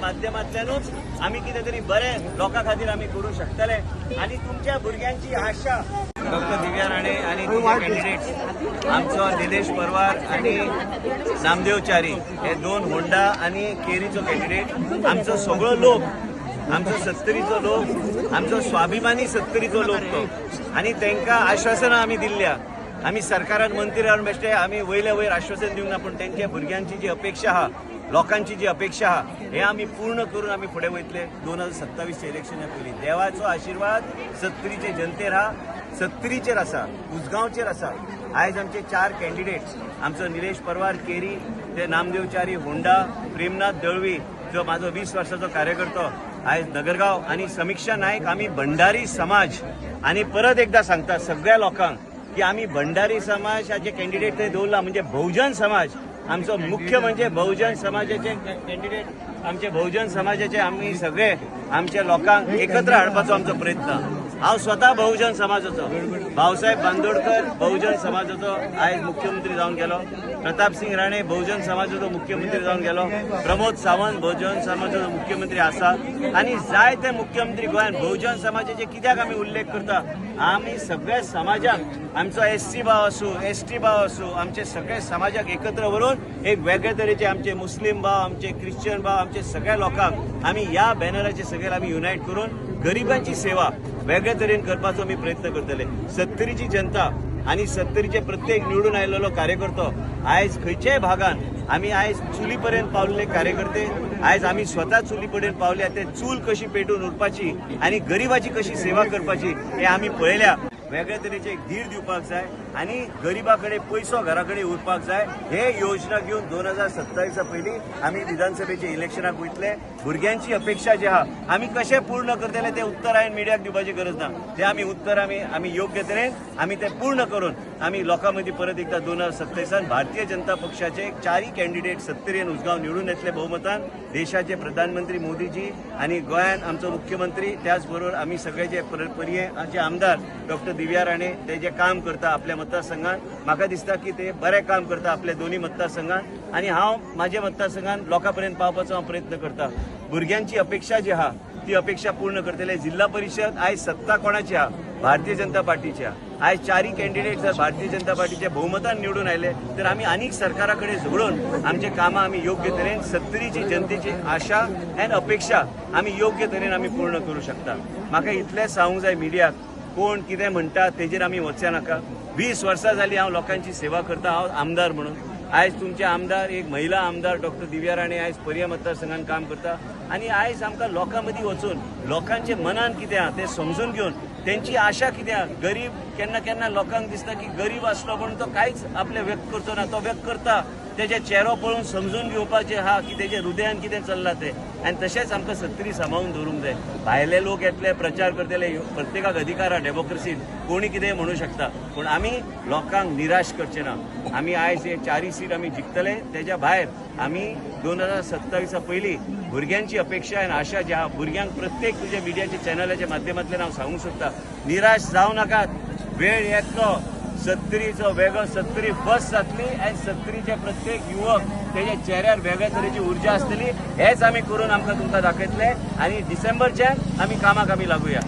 माध्यमांतल्यानूच आम्ही कितेतरी बरे लोकां खातीर आमी करूं शकतले आणि तुमच्या भुरग्यांची आशा डॉक्टर दिव्या राणे आणि तिचे कॅन्डिडेट्स आमचो निलेश परवार आणि नामदेव च्यारी हे दोन होंडा आणि केरीचो कॅन्डिडेट आमचो सगळो लोक आमचो सत्तरीचो लोक आमचो स्वाभिमानी सत्तरीचो लोक तो आणि तांकां आश्वासनां आमी दिल्ल्या आमी सरकारान मंत्री रावन बेश्टे आमी वयले वयर आश्वासन दिवंक ना पूण तांच्या भुरग्यांची जी अपेक्षा आहा लोकांची जी अपेक्षा आहा हे आमी पूर्ण करून आमी फुडें वयतले 2027 इलेक्शना पयलीं देवाचो आशिर्वाद सत्तरीचे जनतेर आहा सत्तरीचेर आसा उसगांवचेर आसा आयज आमचे 4 कॅन्डिडेट्स आमचो निलेश परवार केरी ते नामदेव च्यारी होंडा प्रेमनाथ दळवी जो म्हाजो 20 वर्साचो कार्यकर्तो आयज नगरगांव आणि समीक्षा नायक आमी भंडारी समाज आणि परत एकदा सांगता सगळ्या लोकांक की आमी भंडारी समाजाचे कॅन्डिडेट थंय दवरला म्हणजे बहुजन समाज आमचो मुख्य म्हणजे बहुजन समाजाचे कॅन्डिडेट आमचे बहुजन समाजाचे आम्ही सगळे आमच्या लोकांक एकत्र हाडपाचो आमचो प्रयत्न हांव स्वता बहुजन समाजाचो भाऊसाहेब बांदोडकर बहुजन समाजाचो आयज मुख्यमंत्री जावन गेलो प्रताप सिंग राणे बहुजन समाजाचो मुख्यमंत्री जावन गेलो प्रमोद सावंत बहुजन समाजाचो मुख्यमंत्री आसा आणि जायते मुख्यमंत्री गोंयांत बहुजन समाजाचे कित्याक आमी उल्लेख करता आमी सगळ्या समाजाक आमचो एससी भाव आसूं एसटी भाव आसूं आमचे सगळे समाजाक एकत्र व्हरून एक वेगळे तरेचे आमचे मुस्लीम भाव आमचे क्रिश्चन भाव आमचे सगळ्या लोकांक आमी ह्या बॅनराचे सगळे आमी युनायट करून गरिबांची सेवा वेगळे तरेन करपाचो आमी प्रयत्न करतले सत्तरीची जनता आणि सत्तरीचे प्रत्येक निवडून आयिल्लो कार्यकर्तो आयज खंयच्याय भागांत आमी आयज चुली पर्यंत पावलेले कार्यकर्ते आयज आमी स्वता चुली पर्यंत पावल्या ते चूल कशी पेटून उरपाची आणि गरिबाची कशी सेवा करपाची हे आमी पळयल्या वेगळे तरेचे एक धीर दिवपाक जाय आणि गरिबा कडेन पयसो घरा कडेन उरपाक जाय हे योजना घेवन 2027 पयलीं आमी विधानसभेचे इलेक्शनाक वयतले भुरग्यांची अपेक्षा जी आहा आमी कशें पूर्ण करतले ते उत्तर हांवें मिडियाक दिवपाची गरज ना ते आमी उत्तर आमी योग्य तरेन आमी ते पूर्ण करून आमी लोकां मदीं परत एकदा 2027 भारतीय जनता पक्षाचे 4 कॅन्डिडेट सत्तरीन उसगांव निवडून येतले भोवमतान देशाचे प्रधानमंत्री मोदीजी आणि गोंयांत आमचो मुख्यमंत्री त्याच बरोबर आमी सगळे जे पर्येचे आमदार डॉक्टर दिव्या राणे ते जे काम करता आपल्या मतदारसंघात म्हाका दिसता की ते बरें काम करता आपल्या दोन्ही मतदारसंघात आणि हांव म्हाज्या मतदारसंघात लोकां पर्यंत पावपाचो हांव प्रयत्न करता भुरग्यांची अपेक्षा जी आहा ती अपेक्षा पूर्ण करतले जिल्हा परिषद आयज सत्ता कोणाची आहा भारतीय जनता पार्टीची आहा आयज 4 कॅन्डिडेट जर भारतीय जनता पार्टीचे बहुमतान निवडून आयले तर आमी आनीक सरकारा कडेन झगडून आमचे कामां आमी योग्य तरेन सत्तरीची जनतेची आशा आनी अपेक्षा आमी योग्य तरेन आमी पूर्ण करूं शकता म्हाका इतलें सांगूंक जाय मिडियाक कोण कितें म्हणटा तेजेर आमी वचचे नाका 20 वर्सां जालीं हांव लोकांची सेवा करता हांव आमदार म्हणून आयज तुमचे आमदार एक महिला आमदार डॉक्टर दिव्या राणे आयज पर्या मतदारसंघात काम करता आणि आयज आमकां लोकां मदीं वचून लोकांचे मनान कितें आहा तें समजून घेवन त्यांची आशा कितें आहा गरीब केन्ना केन्ना लोकांक दिसता की गरीब आसलो म्हणून तो कांयच आपले व्यक्त करचो ना तो व्यक्त करता तेजे चेहरो पळोवन समजून घेवपाचें आहा की तेजे हृदयान कितें चल्लां तें आनी तशेंच आमकां सत्तरी सांबाळून दवरूंक जाय भायले लोक येतले प्रचार करतले प्रत्येकाक अधिकार आहा डेमोक्रेसीन कोणी कितेंय म्हणू शकता पूण आमी लोकांक निराश करचे ना आमी आयज हे 4 सीट आमी जिखतले तेज्या भायर आमी 2027 पयलीं भुरग्यांची अपेक्षा आनी आशा जी आहा भुरग्यांक प्रत्येक तुज्या मिडियाच्या चॅनलाच्या माध्यमांतल्यान हांव सांगूंक सोदता निराश जावं नाकात वेळ येतलो सत्तरीचो वेगळो सत्तरी फस्ट जातली आनी सत्तरीचे प्रत्येक युवक तेजे चेहऱ्यार वेगळ्या तरेची उर्जा आसतली हेच आमी करून आमकां तुमकां दाखयतले आनी डिसेंबरच्यान आमी कामाक आमी लागुया